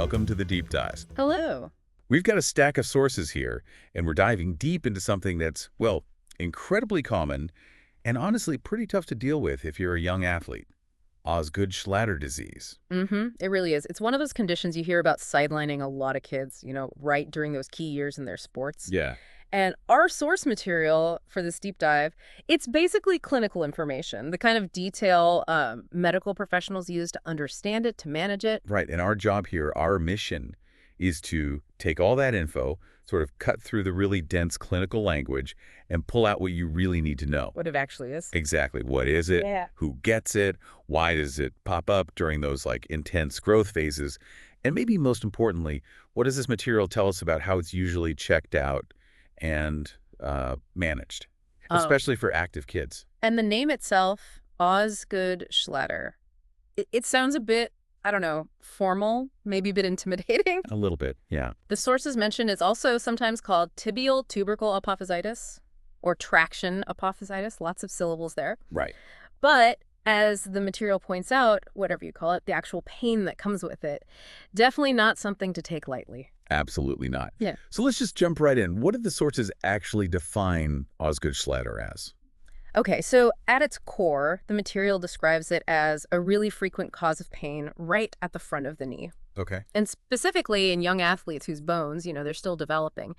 welcome to the Deep Dive. Hello. We've got a stack of sources here, and we're diving deep into something that's, well, incredibly common and honestly pretty tough to deal with if you're a young athlete. Osgood-Schlatter disease. It really is. It's one of those conditions you hear about sidelining a lot of kids, right during those key years in their sports. Yeah. And our source material for this deep dive, it's basically clinical information, the kind of detail medical professionals use to understand it, to manage it. Right, and our job here, our mission, is to take all that info, sort of cut through the really dense clinical language, and pull out what you really need to know. What it actually is. Exactly. What is it? Yeah. Who gets it? Why does it pop up during those intense growth phases? And maybe most importantly, what does this material tell us about how it's usually checked out and managed, especially for active kids? And the name itself, Osgood-Schlatter, it sounds a bit, I don't know, formal, maybe a bit intimidating. A little bit, yeah. The sources mentioned it's also sometimes called tibial tubercle apophysitis or traction apophysitis, lots of syllables there. Right. But as the material points out, whatever you call it, the actual pain that comes with it, definitely not something to take lightly. Absolutely not. Yeah. So let's just jump right in. What did the sources actually define Osgood-Schlatter as? Okay, so at its core, the material describes it as a really frequent cause of pain right at the front of the knee. Okay. And specifically in young athletes whose bones, they're still developing,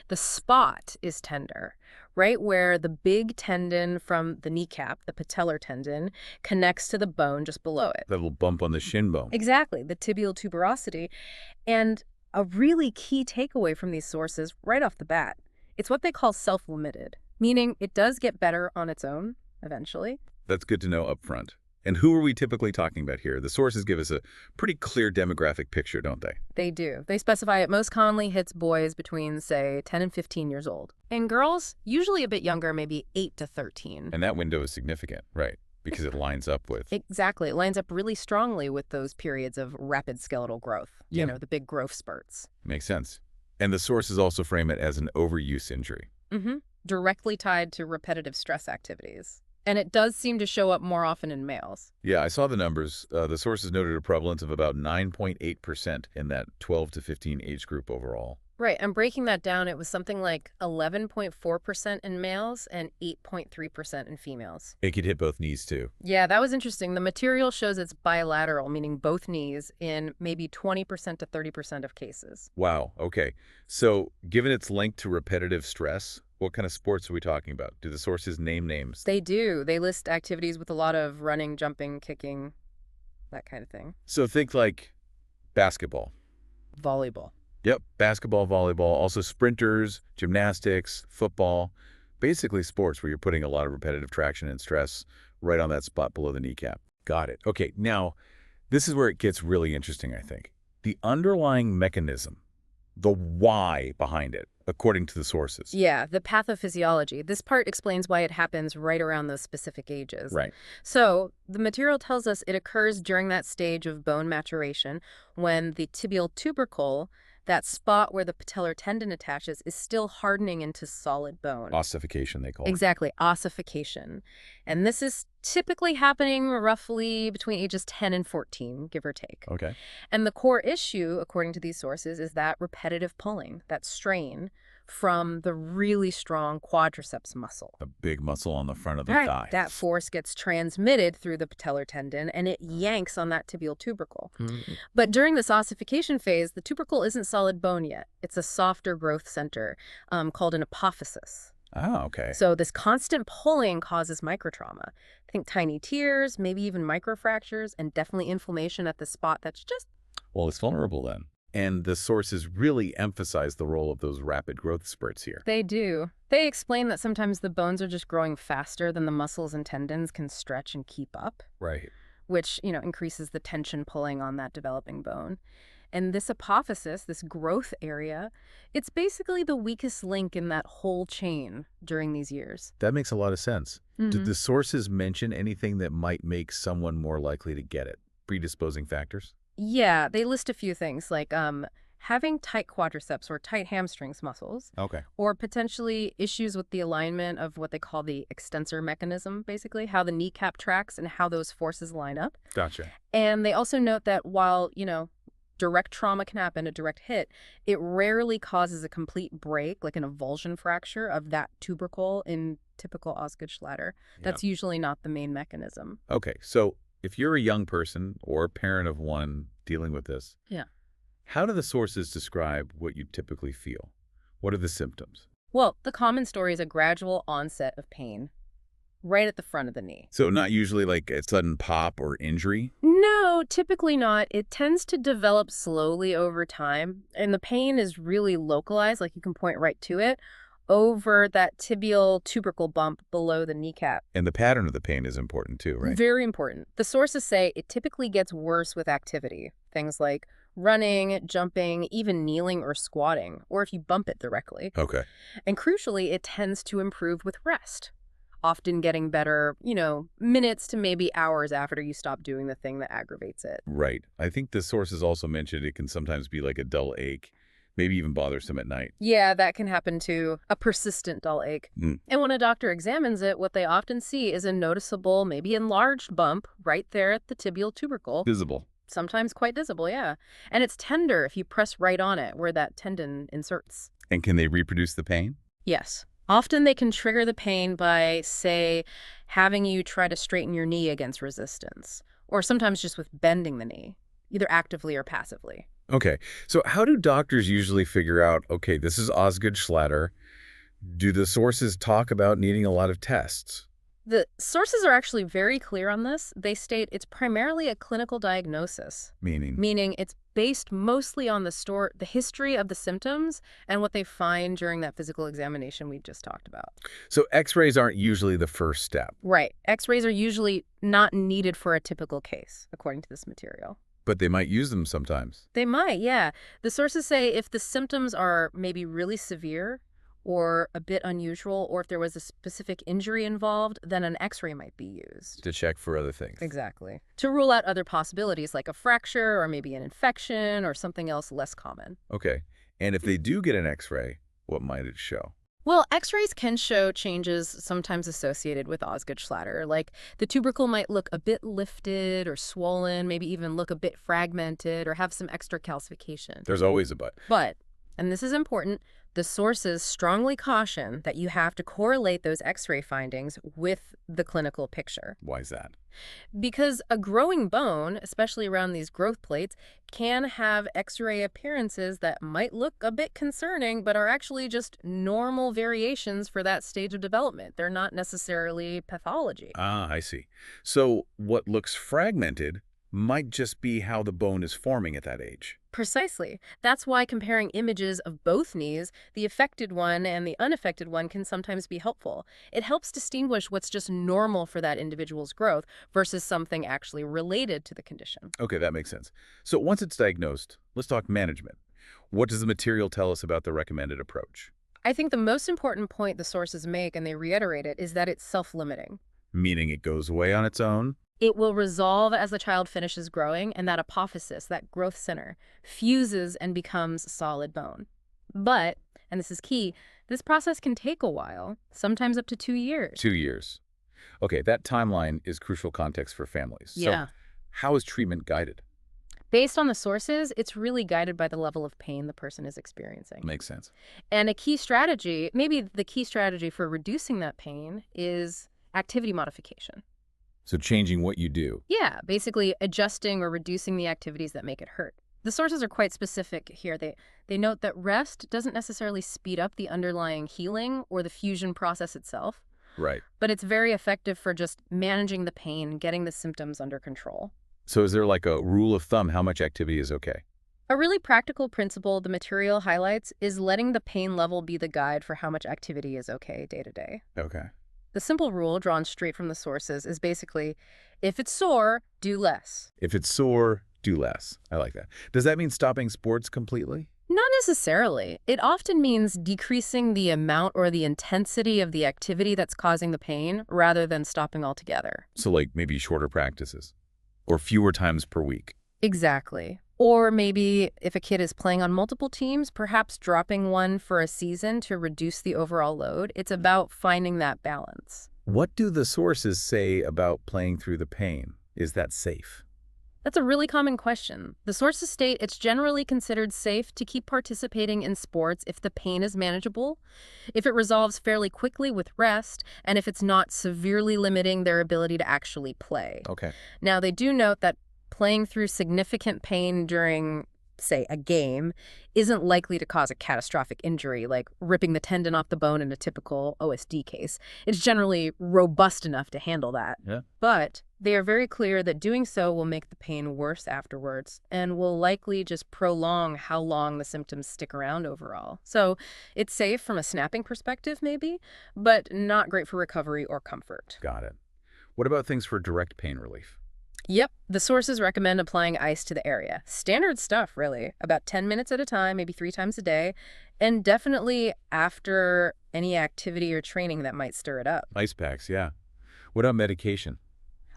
the spot is tender, right where the big tendon from the kneecap, the patellar tendon, connects to the bone just below it. That little bump on the shin bone. Exactly, the tibial tuberosity. And a really key takeaway from these sources right off the bat, it's what they call self-limited, meaning it does get better on its own eventually. That's good to know up front. And who are we typically talking about here? The sources give us a pretty clear demographic picture, don't they? They do. They specify it most commonly hits boys between, say, 10 and 15 years old. And girls, usually a bit younger, maybe 8 to 13. And that window is significant, right? Because it lines up with... Exactly. It lines up really strongly with those periods of rapid skeletal growth, Yeah. The big growth spurts. Makes sense. And the sources also frame it as an overuse injury. Directly tied to repetitive stress activities. And it does seem to show up more often in males. Yeah, I saw the numbers. The sources noted a prevalence of about 9.8% in that 12 to 15 age group overall. Right, and breaking that down, it was something like 11.4% in males and 8.3% in females. It could hit both knees, too. Yeah, that was interesting. The material shows it's bilateral, meaning both knees, in maybe 20% to 30% of cases. Wow, okay. So, given its link to repetitive stress, what kind of sports are we talking about? Do the sources name names? They do. They list activities with a lot of running, jumping, kicking, that kind of thing. So think like basketball. Volleyball. Yep, basketball, volleyball, also sprinters, gymnastics, football. Basically sports where you're putting a lot of repetitive traction and stress right on that spot below the kneecap. Got it. Okay, now, this is where it gets really interesting, I think. The underlying mechanism, the why behind it, according to the sources. Yeah, the pathophysiology. This part explains why it happens right around those specific ages. Right. So the material tells us it occurs during that stage of bone maturation when the tibial tubercle, that spot where the patellar tendon attaches, is still hardening into solid bone. Ossification, they call it. Exactly, ossification. And this is typically happening roughly between ages 10 and 14, give or take. Okay. And the core issue, according to these sources, is that repetitive pulling, that strain from the really strong quadriceps muscle. A big muscle on the front of the Right. thigh. That force gets transmitted through the patellar tendon, and it yanks on that tibial tubercle. But during this ossification phase, the tubercle isn't solid bone yet. It's a softer growth center called an apophysis. Oh, okay. So this constant pulling causes microtrauma. Think tiny tears, maybe even microfractures, and definitely inflammation at the spot that's just... Well, it's vulnerable then. And the sources really emphasize the role of those rapid growth spurts here. They do. They explain that sometimes the bones are just growing faster than the muscles and tendons can stretch and keep up, Right. which, increases the tension pulling on that developing bone. And this apophysis, this growth area, it's basically the weakest link in that whole chain during these years. That makes a lot of sense. Did the sources mention anything that might make someone more likely to get it? Predisposing factors? Yeah, they list a few things like having tight quadriceps or tight hamstrings muscles, Okay. or potentially issues with the alignment of what they call the extensor mechanism, basically, how the kneecap tracks and how those forces line up. Gotcha. And they also note that while, direct trauma can happen, a direct hit, it rarely causes a complete break, like an avulsion fracture of that tubercle in typical Osgood-Schlatter. Yeah. That's usually not the main mechanism. Okay, so if you're a young person or a parent of one dealing with this, Yeah. how do the sources describe what you typically feel? What are the symptoms? Well, the common story is a gradual onset of pain right at the front of the knee. So not usually like a sudden pop or injury? No, typically not. It tends to develop slowly over time, and the pain is really localized, like you can point right to it, over that tibial tubercle bump below the kneecap. And the pattern of the pain is important too, right? Very important. The sources say it typically gets worse with activity. Things like running, jumping, even kneeling or squatting, or if you bump it directly. Okay. And crucially, it tends to improve with rest, often getting better, minutes to maybe hours after you stop doing the thing that aggravates it. Right. I think the sources also mentioned it can sometimes be like a dull ache, maybe even bothersome at night. Yeah, that can happen too. A persistent dull ache. Mm. And when a doctor examines it, what they often see is a noticeable, maybe enlarged bump right there at the tibial tubercle. Visible. Sometimes quite visible, yeah. And it's tender if you press right on it where that tendon inserts. And can they reproduce the pain? Yes. Often they can trigger the pain by, say, having you try to straighten your knee against resistance, or sometimes just with bending the knee, either actively or passively. Okay. So how do doctors usually figure out, okay, this is Osgood-Schlatter? Do the sources talk about needing a lot of tests? The sources are actually very clear on this. They state it's primarily a clinical diagnosis, Meaning? meaning it's based mostly on the history of the symptoms and what they find during that physical examination we just talked about. So x-rays aren't usually the first step, Right. X-rays are usually not needed for a typical case, according to this material. but they might use them sometimes. They might, yeah. The sources say if the symptoms are maybe really severe or a bit unusual, or if there was a specific injury involved, then an X-ray might be used. To check for other things. Exactly. To rule out other possibilities like a fracture or maybe an infection or something else less common. Okay. And if they do get an x-ray, what might it show? Well, X-rays can show changes sometimes associated with Osgood-Schlatter, like the tubercle might look a bit lifted or swollen, maybe even look a bit fragmented or have some extra calcification. There's always a but. But, and this is important, the sources strongly caution that you have to correlate those X-ray findings with the clinical picture. Why is that? Because a growing bone, especially around these growth plates, can have X-ray appearances that might look a bit concerning, but are actually just normal variations for that stage of development. They're not necessarily pathology. Ah, I see. So what looks fragmented might just be how the bone is forming at that age. Precisely. That's why comparing images of both knees, the affected one and the unaffected one, can sometimes be helpful. It helps distinguish what's just normal for that individual's growth versus something actually related to the condition. Okay, that makes sense. So once it's diagnosed, let's talk management. What does the material tell us about the recommended approach? I think the most important point the sources make, and they reiterate it, is that it's self-limiting. Meaning it goes away on its own? It will resolve as the child finishes growing, and that apophysis, that growth center, fuses and becomes solid bone. But, and this is key, this process can take a while, sometimes up to 2 years. 2 years. Okay, that timeline is crucial context for families. Yeah. So how is treatment guided? Based on the sources, it's really guided by the level of pain the person is experiencing. Makes sense. And a key strategy, maybe the key strategy for reducing that pain, is activity modification. So changing what you do. Yeah, basically adjusting or reducing the activities that make it hurt. The sources are quite specific here. They note that rest doesn't necessarily speed up the underlying healing or the fusion process itself, Right. but it's very effective for just managing the pain, getting the symptoms under control. So is there like a rule of thumb how much activity is okay? A really practical principle the material highlights is letting the pain level be the guide for how much activity is okay day to day. Okay. The simple rule drawn straight from the sources is basically, if it's sore, do less. If it's sore, do less. I like that. Does that mean stopping sports completely? Not necessarily. It often means decreasing the amount or the intensity of the activity that's causing the pain rather than stopping altogether. So like maybe shorter practices or fewer times per week. Exactly. Or maybe if a kid is playing on multiple teams, perhaps dropping one for a season to reduce the overall load. It's about finding that balance. What do the sources say about playing through the pain? Is that safe? That's a really common question. The sources state it's generally considered safe to keep participating in sports if the pain is manageable, if it resolves fairly quickly with rest, and if it's not severely limiting their ability to actually play. Okay. Now, they do note that playing through significant pain during, say, a game isn't likely to cause a catastrophic injury, like ripping the tendon off the bone in a typical OSD case. It's generally robust enough to handle that. Yeah. But they are very clear that doing so will make the pain worse afterwards and will likely just prolong how long the symptoms stick around overall. So it's safe from a snapping perspective, maybe, but not great for recovery or comfort. Got it. What about things for direct pain relief? Yep, the sources recommend applying ice to the area. Standard stuff, really. About 10 minutes at a time, maybe 3 times a day, and definitely after any activity or training that might stir it up. Ice packs, yeah. What about medication?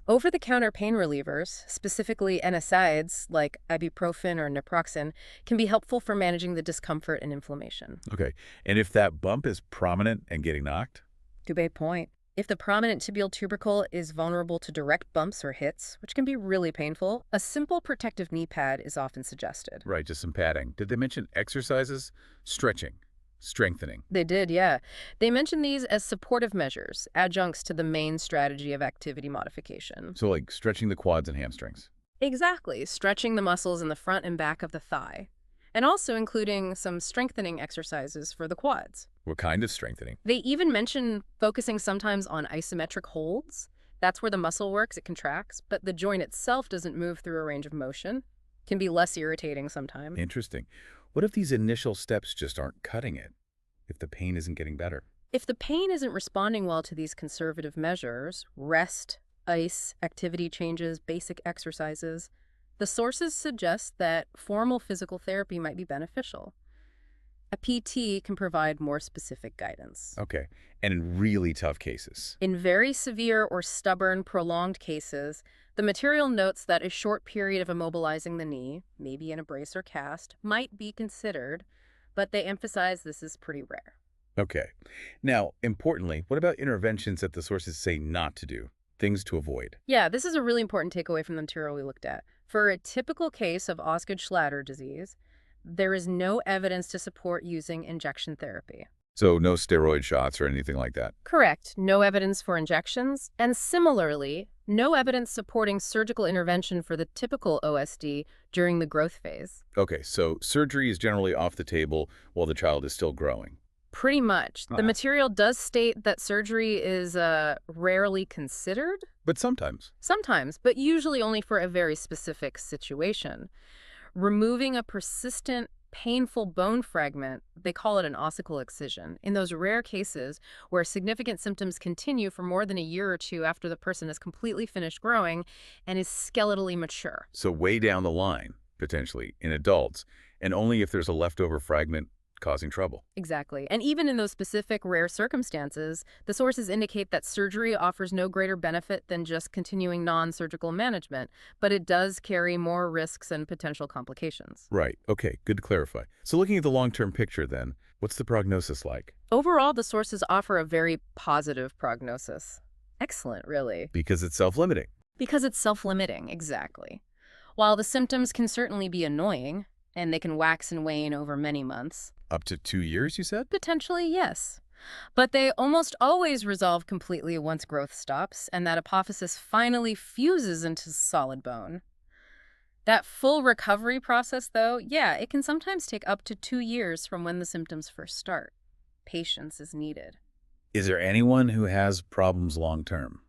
Over-the-counter pain relievers, specifically NSAIDs like ibuprofen or naproxen, can be helpful for managing the discomfort and inflammation. Okay. And if that bump is prominent and getting knocked? Dubé point. If the prominent tibial tubercle is vulnerable to direct bumps or hits, which can be really painful, a simple protective knee pad is often suggested. Right, just some padding. Did they mention exercises? Stretching, strengthening. They did, yeah. They mentioned these as supportive measures, adjuncts to the main strategy of activity modification. So like stretching the quads and hamstrings. Exactly, stretching the muscles in the front and back of the thigh, and also including some strengthening exercises for the quads. What kind of strengthening? They even mention focusing sometimes on isometric holds. That's where the muscle works, it contracts, but the joint itself doesn't move through a range of motion. Can be less irritating sometimes. Interesting. What if these initial steps just aren't cutting it? If the pain isn't getting better? If the pain isn't responding well to these conservative measures, rest, ice, activity changes, basic exercises, the sources suggest that formal physical therapy might be beneficial. A PT can provide more specific guidance. Okay. And in really tough cases? In very severe or stubborn, prolonged cases, the material notes that a short period of immobilizing the knee, maybe in a brace or cast, might be considered, but they emphasize this is pretty rare. Okay. Now, importantly, what about interventions that the sources say not to do? Things to avoid? Yeah, this is a really important takeaway from the material we looked at. For a typical case of Osgood-Schlatter disease, there is no evidence to support using injection therapy. So no steroid shots or anything like that? Correct. No evidence for injections, and similarly, no evidence supporting surgical intervention for the typical OSD during the growth phase. Okay, so surgery is generally off the table while the child is still growing. Pretty much. The material does state that surgery is rarely considered. But sometimes. Sometimes, but usually only for a very specific situation. Removing a persistent, painful bone fragment, they call it an ossicle excision, in those rare cases where significant symptoms continue for more than a year or two after the person has completely finished growing and is skeletally mature. So way down the line, potentially, in adults, and only if there's a leftover fragment causing trouble. Exactly. And even in those specific rare circumstances, the sources indicate that surgery offers no greater benefit than just continuing non-surgical management, but it does carry more risks and potential complications. Right. Okay, good to clarify. So looking at the long-term picture then, what's the prognosis like? Overall, the sources offer a very positive prognosis. Excellent, really. Because it's self-limiting. Because it's self-limiting, exactly. While the symptoms can certainly be annoying, and they can wax and wane over many months. Up to 2 years, you said? Potentially, yes. But they almost always resolve completely once growth stops and that apophysis finally fuses into solid bone. That full recovery process, though, yeah, it can sometimes take up to 2 years from when the symptoms first start. Patience is needed. Is there anyone who has problems long-term?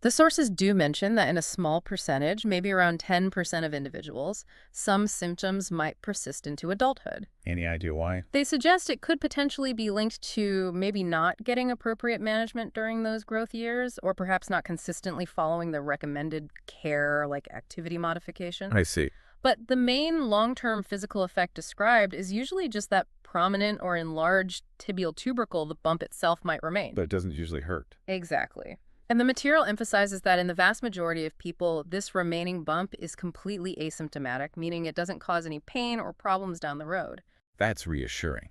The sources do mention that in a small percentage, maybe around 10% of individuals, some symptoms might persist into adulthood. Any idea why? They suggest it could potentially be linked to maybe not getting appropriate management during those growth years, or perhaps not consistently following the recommended care like activity modification. I see. But the main long-term physical effect described is usually just that prominent or enlarged tibial tubercle the bump itself might remain. But it doesn't usually hurt. Exactly. And the material emphasizes that in the vast majority of people, this remaining bump is completely asymptomatic, meaning it doesn't cause any pain or problems down the road. That's reassuring.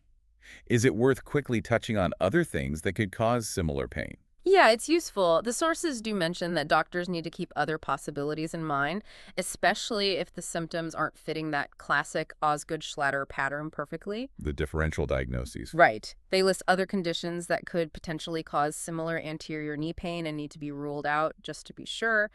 Is it worth quickly touching on other things that could cause similar pain? Yeah, it's useful. The sources do mention that doctors need to keep other possibilities in mind, especially if the symptoms aren't fitting that classic Osgood-Schlatter pattern perfectly. The differential diagnoses. Right. They list other conditions that could potentially cause similar anterior knee pain and need to be ruled out just to be sure.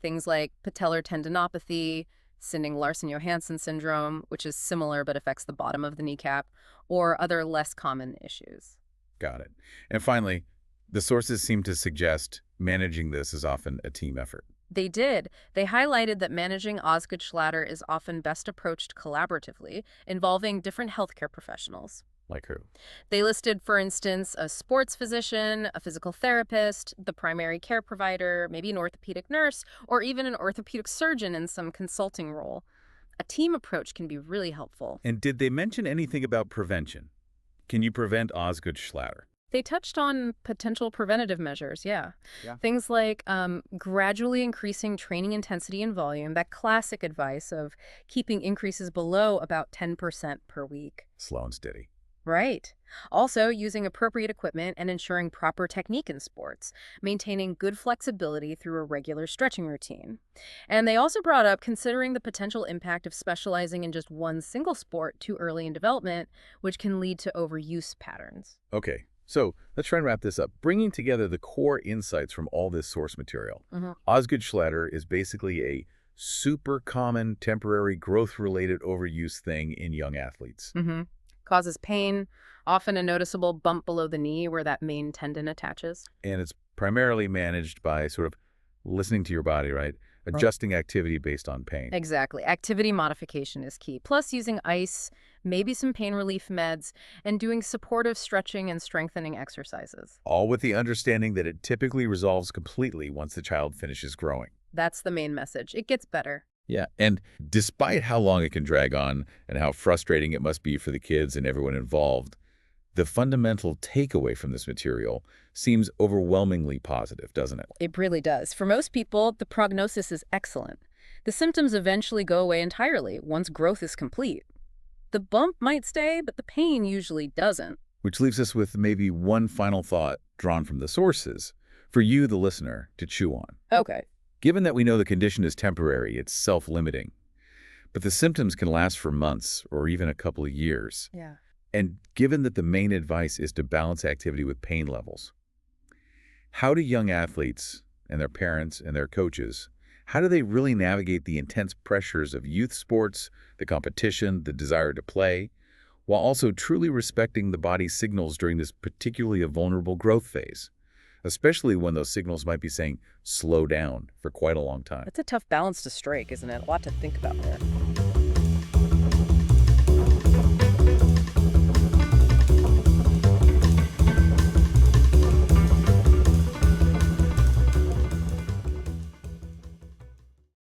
Things like patellar tendinopathy, Sinding-Larsen-Johansson syndrome, which is similar but affects the bottom of the kneecap, or other less common issues. Got it. And finally, the sources seem to suggest managing this is often a team effort. They did. They highlighted that managing Osgood-Schlatter is often best approached collaboratively, involving different healthcare professionals. Like who? They listed, for instance, a sports physician, a physical therapist, the primary care provider, maybe an orthopedic nurse, or even an orthopedic surgeon in some consulting role. A team approach can be really helpful. And did they mention anything about prevention? Can you prevent Osgood-Schlatter? They touched on potential preventative measures, yeah. Yeah. Things like gradually increasing training intensity and volume, that classic advice of keeping increases below about 10% per week. Slow and steady. Right. Also, using appropriate equipment and ensuring proper technique in sports, maintaining good flexibility through a regular stretching routine. And they also brought up considering the potential impact of specializing in just one single sport too early in development, which can lead to overuse patterns. Okay, so let's try and wrap this up. Bringing together the core insights from all this source material. Osgood-Schlatter is basically a super common temporary growth-related overuse thing in young athletes. Causes pain, often a noticeable bump below the knee where that main tendon attaches. And it's primarily managed by sort of listening to your body, right? Adjusting activity based on pain. Exactly. Activity modification is key. Plus using ice, maybe some pain relief meds, and doing supportive stretching and strengthening exercises. All with the understanding that it typically resolves completely once the child finishes growing. That's the main message. It gets better. Yeah, and despite how long it can drag on and how frustrating it must be for the kids and everyone involved, the fundamental takeaway from this material seems overwhelmingly positive, doesn't it? It really does. For most people, the prognosis is excellent. The symptoms eventually go away entirely once growth is complete. The bump might stay, but the pain usually doesn't. Which leaves us with maybe one final thought drawn from the sources for you, the listener, to chew on. Okay. Given that we know the condition is temporary, it's self-limiting, but the symptoms can last for months or even a couple of years. Yeah. And given that the main advice is to balance activity with pain levels, how do young athletes and their parents and their coaches, how do they really navigate the intense pressures of youth sports, the competition, the desire to play, while also truly respecting the body's signals during this particularly a vulnerable growth phase? Especially when those signals might be saying, slow down for quite a long time. That's a tough balance to strike, isn't it? A lot to think about there.